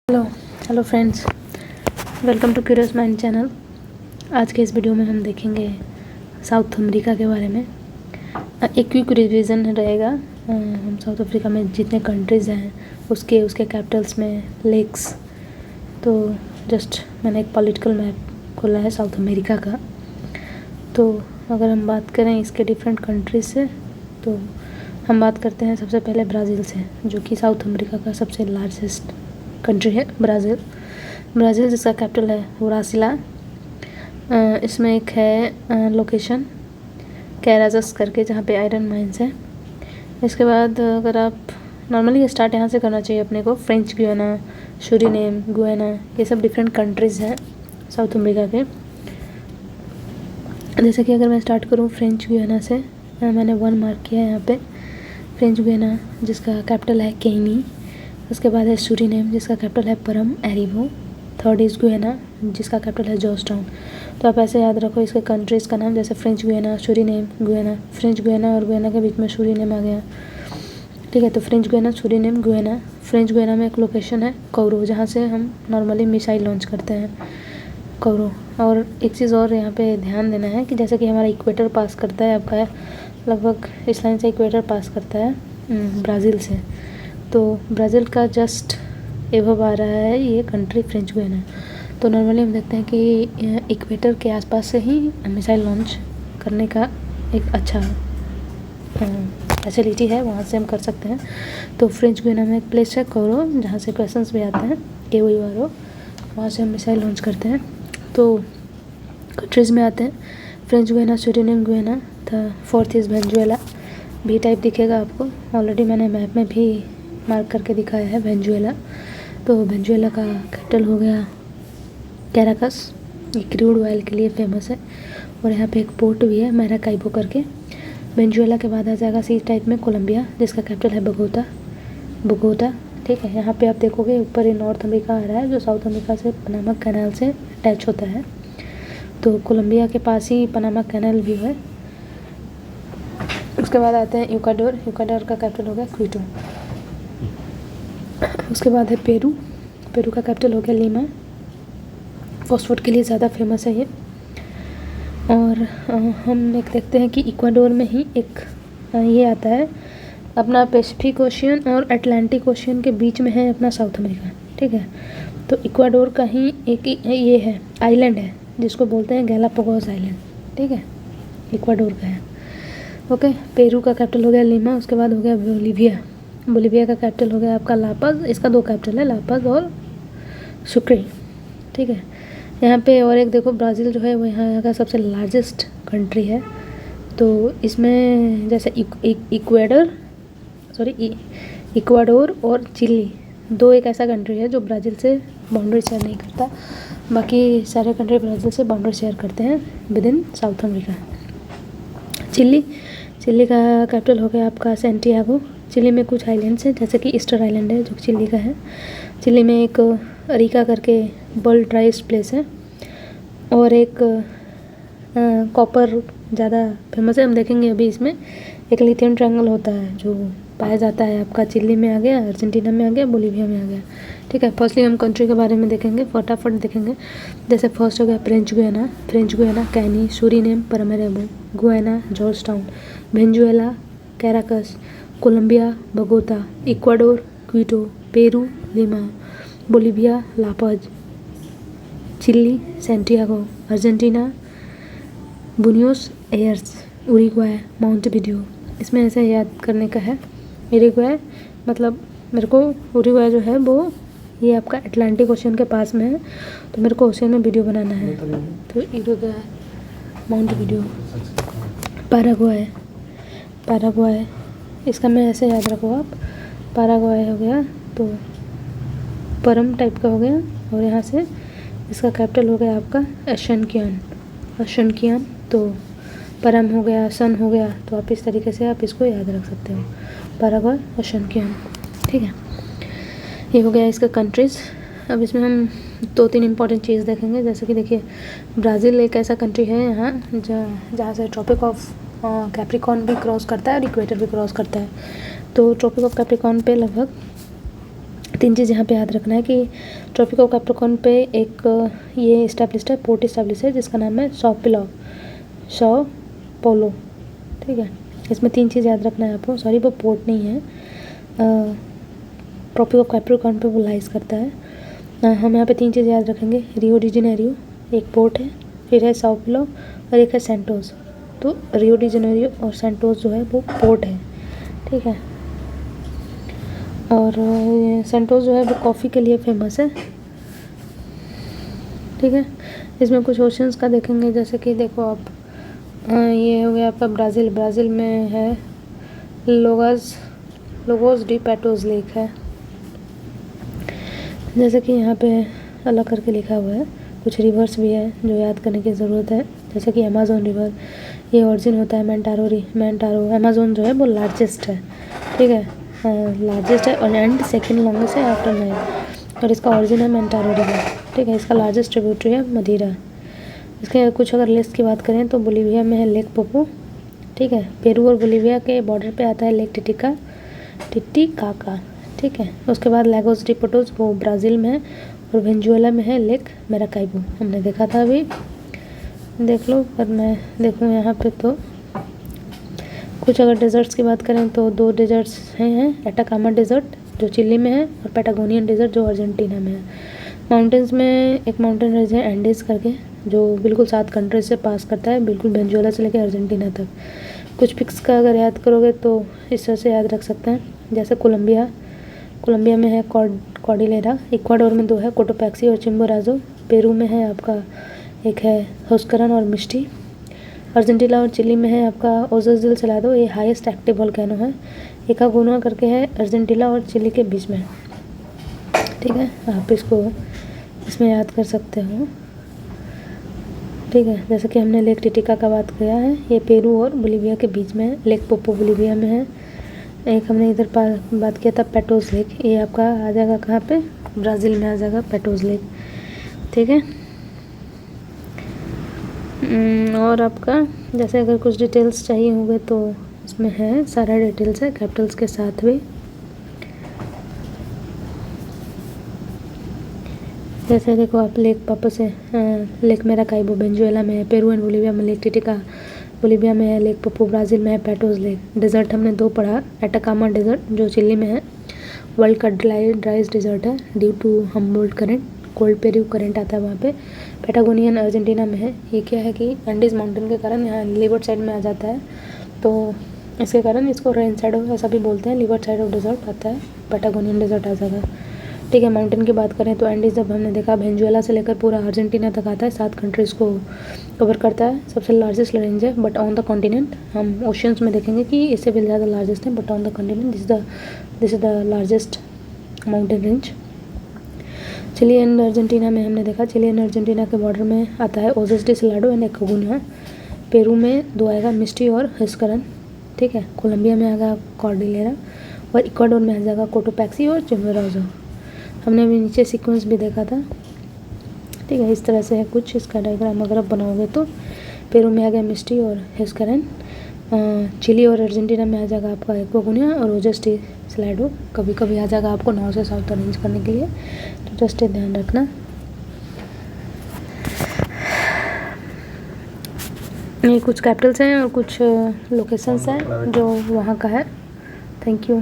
Hello friends, welcome to curious mind channel. आज के इस वीडियो में हम देखेंगे साउथ अमेरिका के बारे में। एक क्विक रिवीजन रहेगा। हम साउथ अफ्रीका में जितने कंट्रीज़ हैं उसके कैपिटल्स में लेक्स। तो जस्ट मैंने एक पॉलिटिकल मैप खोला है साउथ अमेरिका का। तो अगर हम बात करें इसके डिफरेंट कंट्रीज से, तो हम बात करते हैं सबसे पहले ब्राज़ील से, जो कि साउथ अमेरिका का सबसे लार्जेस्ट कंट्री है। ब्राज़ील जिसका कैपिटल है ब्रासिला। इसमें एक है लोकेशन कैराजस करके, जहाँ पे आयरन माइंस है। इसके बाद अगर आप नॉर्मली स्टार्ट यहाँ से करना चाहिए अपने को, फ्रेंच गुयाना, सूरीनेम, गुयाना, ये सब डिफरेंट कंट्रीज़ हैं साउथ अमेरिका के। जैसे कि अगर मैं स्टार्ट करूँ फ्रेंच गुयाना से, मैंने 1 मार्क किया है यहाँ पे। फ्रेंच गुयाना जिसका कैपिटल है केनी। उसके बाद है सूरीनेम जिसका कैपिटल है परम एरिवो। थर्ड इज़ गुयाना जिसका कैपिटल है जॉर्जटाउन। तो आप ऐसे याद रखो इसके कंट्रीज़ का नाम, जैसे French Guiana, Suriname, Guyana. French Guiana और गुयाना के बीच में सूरीनेम आ गया, ठीक है। तो French Guiana, Suriname, Guyana. French Guiana में एक लोकेशन है कोरो, जहाँ से हम नॉर्मली मिसाइल लॉन्च करते हैं, कोरो। और एक चीज़ और यहाँ पे ध्यान देना है कि जैसे कि हमारा इक्वेटर पास करता है, आपका लगभग इस लाइन से इक्वेटर पास करता है ब्राज़ील से। तो ब्राज़ील का जस्ट एबव आ रहा है ये कंट्री फ्रेंच गुयाना। तो नॉर्मली हम देखते हैं कि इक्वेटर के आसपास से ही मिसाइल लॉन्च करने का एक अच्छा फैसिलिटी है, वहाँ से हम कर सकते हैं। तो फ्रेंच गुयाना में एक प्लेस है कोरो, जहाँ से क्वेश्चंस भी आते हैं KOURO, वहाँ से हम मिसाइल लॉन्च करते हैं। तो कंट्रीज़ में आते हैं फ्रेंच गुयाना, सूरीनेम, गुयाना। था फोर्थ इज़ वेनेजुएला। भी टाइप दिखेगा आपको, ऑलरेडी मैंने मैप में भी मार्क करके दिखाया है वेनेजुएला। तो वेनेजुएला का कैपिटल हो गया कैराकस। ये क्रूड ऑयल के लिए फेमस है, और यहाँ पे एक पोर्ट भी है मैराकाइबो करके। वेनेजुएला के बाद आ जाएगा सी टाइप में कोलंबिया, जिसका कैपिटल है बोगोटा, ठीक है। यहाँ पे आप देखोगे ऊपर ये नॉर्थ अमेरिका आ रहा है, जो साउथ अमेरिका से पनामा कैनाल से अटैच होता है। तो कोलंबिया के पास ही पनामा कैनाल भी है। उसके बाद आते हैं इक्वाडोर का कैपिटल हो गया क्विटो। उसके बाद है पेरू का कैपिटल हो गया लीमा। फॉस्फेट के लिए ज़्यादा फेमस है ये। और हम एक देखते हैं कि इक्वाडोर में ही एक ये आता है अपना पैसिफिक ओशियन और अटलांटिक ओशियन के बीच में है अपना साउथ अमेरिका, ठीक है। तो इक्वाडोर का ही एक ये है आइलैंड है जिसको बोलते हैं गैलापागोस आइलैंड, ठीक है, इक्वाडोर का है। ओके, पेरू का कैपिटल हो गया लीमा। उसके बाद हो गया बोलीविया का कैपिटल हो गया आपका लापज। इसका 2 कैपिटल है, लापज और सुक्रे, ठीक है। यहाँ पे और एक देखो, ब्राज़ील जो है वो यहाँ का सबसे लार्जेस्ट कंट्री है। तो इसमें जैसे इक्वाडोर और चिली, 2 एक ऐसा कंट्री है जो ब्राज़ील से बाउंड्री शेयर नहीं करता। बाकी सारे कंट्री ब्राज़ील से बाउंड्री शेयर करते हैं within South America. Chile का कैपिटल हो गया आपका सैंटियागो। चिली में कुछ आइलैंड्स हैं, जैसे कि ईस्टर आइलैंड है जो चिली का है। चिली में एक अरिका करके वर्ल्ड ड्राइस्ट प्लेस है, और एक कॉपर ज़्यादा फेमस है। हम देखेंगे अभी इसमें एक लिथियम ट्रायंगल होता है जो पाया जाता है आपका चिली में आ गया, अर्जेंटीना में आ गया, बोलीविया में आ गया, ठीक है। फर्स्टली हम कंट्री के बारे में देखेंगे, फटाफट देखेंगे। जैसे फर्स्ट हो गया French Guiana, Cayenne, Suriname, Paramaribo, Guyana, Georgetown, Venezuela, Caracas, Colombia, Bogota, Ecuador, Quito, Peru, Lima, Bolivia, La Paz, Chile, Santiago, Argentina, Buenos Aires, Uruguay, Montevideo. इसमें ऐसे याद करने का है, उरुग्वे मतलब मेरे को उरुग्वे जो है वो ये आपका अटलांटिक ओशन के पास में है, तो मेरे को ओशन में वीडियो बनाना है। तो उरुग्वे, मोंटेविडियो, पैराग्वे, इसका मैं ऐसे याद रखो आप, पैराग्वे हो गया तो परम टाइप का हो गया, और यहाँ से इसका कैपिटल हो गया आपका अशनकियान। तो परम हो गया, सन हो गया, तो आप इस तरीके से आप इसको याद रख सकते हो, पैराग्वे, अशनकियान, ठीक है। ये हो गया इसका कंट्रीज़। अब इसमें हम 2-3 इंपॉर्टेंट चीज़ देखेंगे। जैसे कि देखिए, ब्राज़ील एक ऐसा कंट्री है यहाँ जहाँ से ट्रॉपिक ऑफ कैप्रिकॉर्न भी क्रॉस करता है और इक्वेटर भी क्रॉस करता है। तो ट्रॉपिक ऑफ कैप्रिकॉर्न पे लगभग तीन चीज़ यहाँ पे याद रखना है कि ट्रॉपिक ऑफ कैप्रिकॉर्न पे एक ये इस्टेब्लिश्ड है, पोर्ट इस्टेब्लिश है जिसका नाम है सौ पोलो। ठीक है, इसमें तीन चीज़ याद रखना है आपको। सॉरी, वो पोर्ट नहीं है, ट्रॉपिक ऑफ कैप्रिकॉर्न पे वो लाइज करता है। हम यहाँ पे तीन चीज़ याद रखेंगे। रियो डी जेनेरियो एक पोर्ट है, फिर है साओ पोलो और एक है सेंटोस। तो रियो डी जेनेरियो और सेंटोस जो है वो पोर्ट है। ठीक है, और सेंटोस जो है वो कॉफ़ी के लिए फेमस है। ठीक है, इसमें कुछ ओशंस का देखेंगे, जैसे कि देखो आप, ये हो गया आपका ब्राज़ील में है लोगोस डी पैटोस लेक है, जैसे कि यहाँ पे अलग करके लिखा हुआ है। कुछ रिवर्स भी है जो याद करने की ज़रूरत है, जैसे कि अमेज़न रिवर, ये ओरिजिन होता है मैंटारो। अमेज़न जो है वो लार्जेस्ट है। ठीक है, लार्जेस्ट है और एंड सेकेंड लॉन्गेस्ट है आफ्टर नाइल, और इसका ओरिजिन है मैंटारो रिवर। ठीक है, इसका लार्जेस्ट ट्रिब्यूटरी है मदीरा। इसके कुछ अगर लिस्ट की बात करें तो बोलीविया में है लेक पोपो। ठीक है, पेरू और बोलीविया के बॉर्डर पे आता है लेक टिटिकाका। ठीक है, उसके बाद लागोस डी पोटोस वो ब्राज़ील में है, और वेनेजुएला में है लेक मेराकाइबो। हमने देखा था अभी, देख लो। पर मैं देखूँ यहाँ पे तो कुछ अगर डेजर्ट्स की बात करें तो दो डेजर्ट्स हैं, एटाकामा डेजर्ट जो चिली में है और पैटागोनियन डेजर्ट जो अर्जेंटीना में है। माउंटेन्स में एक माउंटेन रेंज है एंडीज करके, जो बिल्कुल 7 कंट्रीज से पास करता है, बिल्कुल वेनेजुएला से लेकर अर्जेंटीना तक। कुछ पिक्स का अगर याद करोगे तो इस तरह से याद रख सकते हैं, जैसे कोलंबिया में है कॉर्डिलेरा, इक्वाडोर में 2 है कोटोपैक्सी और चिम्बोराजो, पेरू में है आपका एक है हुस्करन और मिस्टी, अर्जेंटीना और चिली में है आपका ओजस दिल सलादो, ये हाईएस्ट एक्टिव वोल्केनो है। एकागोना करके है अर्जेंटीना और चिली के बीच में। ठीक है, आप इसको इसमें याद कर सकते हो। ठीक है, जैसे कि हमने लेक टिटिका का बात किया है, ये पेरू और बोलीविया के बीच में है। लेक पोपो बोलीविया में है। एक हमने इधर बात किया था पैटोस लेक, ये आपका आ जाएगा कहाँ पे, ब्राज़ील में आ जाएगा पैटोस लेक। ठीक है, और आपका जैसे अगर कुछ डिटेल्स चाहिए होंगे तो इसमें है, सारा डिटेल्स है कैपिटल्स के साथ भी। जैसे देखो आप लेक पापस है, लेक मेराकाइबो वेनेजुएला में है, पेरू एंड बोलीविया में लेक टिटिका बोलीविया में है, लेक पोपो ब्राज़ील में है, पैटोस लेक। डेजर्ट हमने 2 पढ़ा, एटाकामा डेजर्ट जो चिली में है, वर्ल्ड का ड्राइस्ट डेजर्ट है due to Humboldt current, cold Peru current आता है वहाँ पे। पैटागोनियन अर्जेंटीना में है, ये क्या है कि एंडीज माउंटेन के कारण यहाँ लिबर्ट साइड में आ जाता है, तो इसके कारण इसको रेन साइड ऐसा भी बोलते हैं, लिबर्ट साइड ऑफ डेजर्ट आता है, पैटागोनियन डेजर्ट आ जाएगा। ठीक है, माउंटेन की बात करें तो एंडीज जब हमने देखा वेनेजुएला से लेकर पूरा अर्जेंटीना तक आता है, 7 कंट्रीज़ को कवर करता है, सबसे लार्जेस्ट रेंज है। बट ऑन द कॉन्टिनेंट हम ओशियंस में देखेंगे कि इससे भी ज़्यादा लार्जेस्ट है, but on the continent this is the largest mountain range. Chile and Argentina में हमने देखा, चिली एंड अर्जेंटीना के बॉर्डर में आता है Ojos del Salado and Aconcagua. Peru में 2 आएगा, मिस्टी और हुस्करन। ठीक है, कोलंबिया में आएगा कॉर्डिलेरा, और इक्वाडोर में आ जाएगा कोटोपैक्सी और चिम्बोराजो। हमने अभी नीचे सीक्वेंस भी देखा था। ठीक है, इस तरह से है कुछ इसका डायग्राम अगर आप बनाओगे तो। पेरू में आ गया मिस्टी और हुस्करन, चिली और अर्जेंटीना में आ जाएगा आपका एकागोना और ओजस डी सलाडो। कभी कभी आ जाएगा आपको नॉर्थ से साउथ अरेंज करने के लिए, तो जस्ट ध्यान रखना। ये कुछ कैपिटल्स हैं और कुछ लोकेशंस हैं जो वहाँ का है। Thank you.